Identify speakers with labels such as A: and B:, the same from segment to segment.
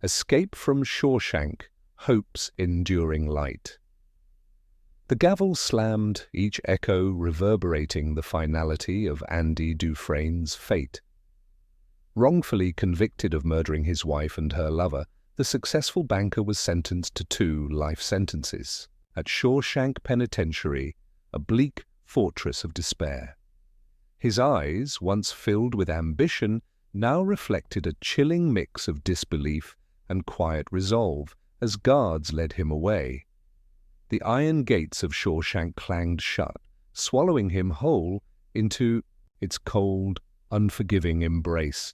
A: Escape from Shawshank, Hope's Enduring Light. The gavel slammed, each echo reverberating the finality of Andy Dufresne's fate. Wrongfully convicted of murdering his wife and her lover, the successful banker was sentenced to 2 life sentences at Shawshank Penitentiary, a bleak fortress of despair. His eyes, once filled with ambition, now reflected a chilling mix of disbelief and quiet resolve as guards led him away. The iron gates of Shawshank clanged shut, swallowing him whole into its cold, unforgiving embrace.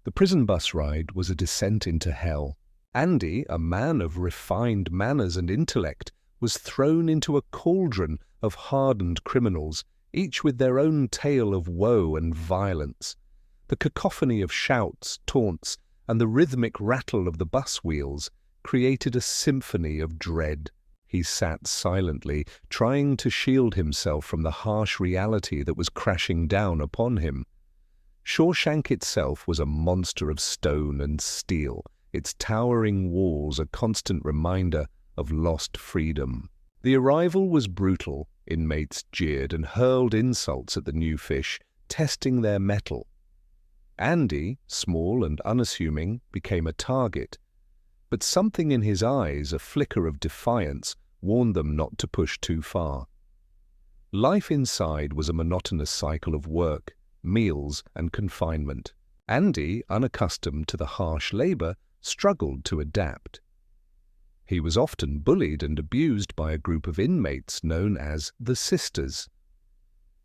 A: The prison bus ride was a descent into hell. Andy, a man of refined manners and intellect, was thrown into a cauldron of hardened criminals, each with their own tale of woe and violence. The cacophony of shouts, taunts, and the rhythmic rattle of the bus wheels created a symphony of dread. He sat silently, trying to shield himself from the harsh reality that was crashing down upon him. Shawshank itself was a monster of stone and steel, its towering walls a constant reminder of lost freedom. The arrival was brutal. Inmates jeered and hurled insults at the new fish, testing their mettle. Andy, small and unassuming, became a target, but something in his eyes, a flicker of defiance, warned them not to push too far. Life inside was a monotonous cycle of work, meals, and confinement. Andy, unaccustomed to the harsh labor, struggled to adapt. He was often bullied and abused by a group of inmates known as the Sisters.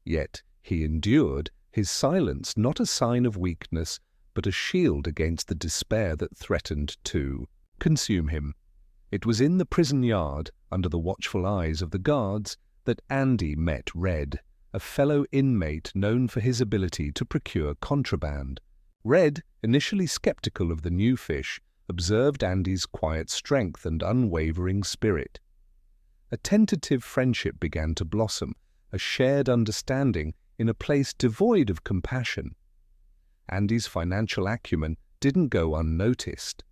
A: Yet he endured, his silence not a sign of weakness, but a shield against the despair that threatened to consume him. It was in the prison yard, under the watchful eyes of the guards, that Andy met Red, a fellow inmate known for his ability to procure contraband. Red, initially skeptical of the new fish, observed Andy's quiet strength and unwavering spirit. A tentative friendship began to blossom, a shared understanding in a place devoid of compassion. Andy's financial acumen didn't go unnoticed.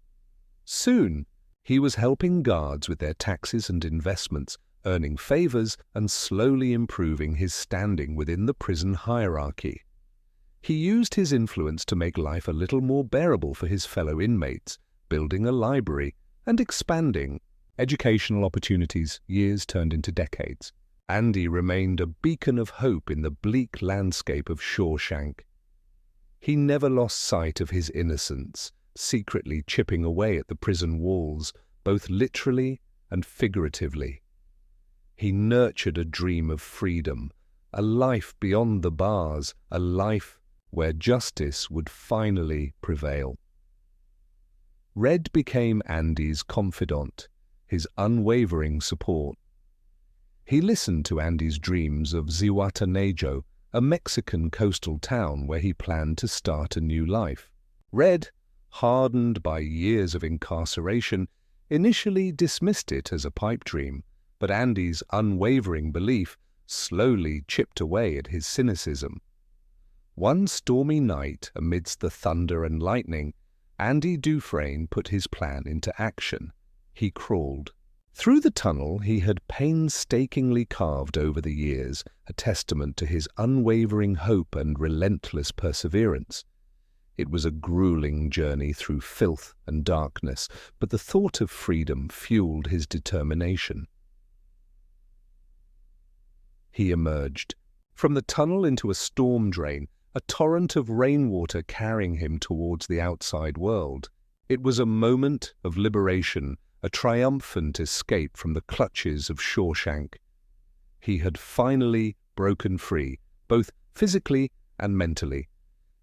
A: Soon, he was helping guards with their taxes and investments, earning favors and slowly improving his standing within the prison hierarchy. He used his influence to make life a little more bearable for his fellow inmates, building a library and expanding educational opportunities. Years turned into decades. Andy remained a beacon of hope in the bleak landscape of Shawshank. He never lost sight of his innocence, secretly chipping away at the prison walls, both literally and figuratively. He nurtured a dream of freedom, a life beyond the bars, a life where justice would finally prevail. Red became Andy's confidant, his unwavering support. He listened to Andy's dreams of Zihuatanejo, a Mexican coastal town where he planned to start a new life. Red, hardened by years of incarceration, initially dismissed it as a pipe dream, but Andy's unwavering belief slowly chipped away at his cynicism. One stormy night, amidst the thunder and lightning, Andy Dufresne put his plan into action. He crawled through the tunnel he had painstakingly carved over the years, a testament to his unwavering hope and relentless perseverance. It was a grueling journey through filth and darkness, but the thought of freedom fueled his determination. He emerged from the tunnel into a storm drain, a torrent of rainwater carrying him towards the outside world. It was a moment of liberation, a triumphant escape from the clutches of Shawshank. He had finally broken free, both physically and mentally.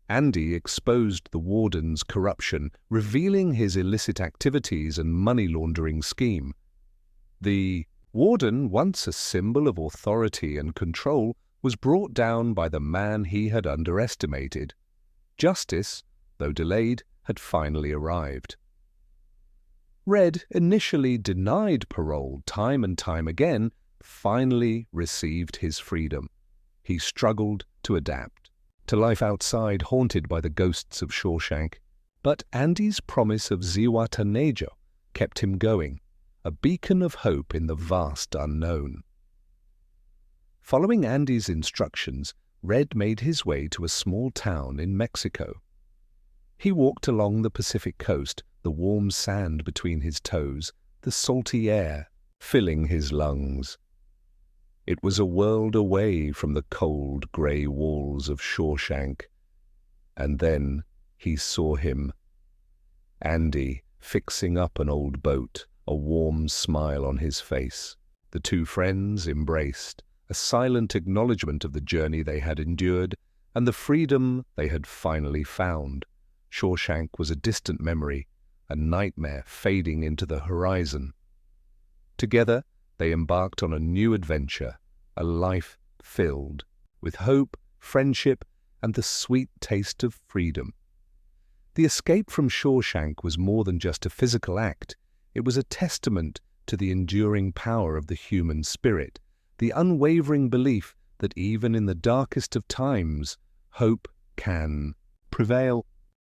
A: Andy exposed the warden's corruption, revealing his illicit activities and money laundering scheme. The warden, once a symbol of authority and control, was brought down by the man he had underestimated. Justice, though delayed, had finally arrived. Red, initially denied parole time and time again, finally received his freedom. He struggled to adapt to life outside, haunted by the ghosts of Shawshank. But Andy's promise of Ziwatanejo kept him going, a beacon of hope in the vast unknown. Following Andy's instructions, Red made his way to a small town in Mexico. He walked along the Pacific coast, the warm sand between his toes, the salty air filling his lungs. It was a world away from the cold grey walls of Shawshank. And then he saw him. Andy, fixing up an old boat, a warm smile on his face. The two friends embraced, a silent acknowledgement of the journey they had endured and the freedom they had finally found. Shawshank was a distant memory, a nightmare fading into the horizon. Together, they embarked on a new adventure, a life filled with hope, friendship, and the sweet taste of freedom. The escape from Shawshank was more than just a physical act. It was a testament to the enduring power of the human spirit, the unwavering belief that even in the darkest of times, hope can prevail.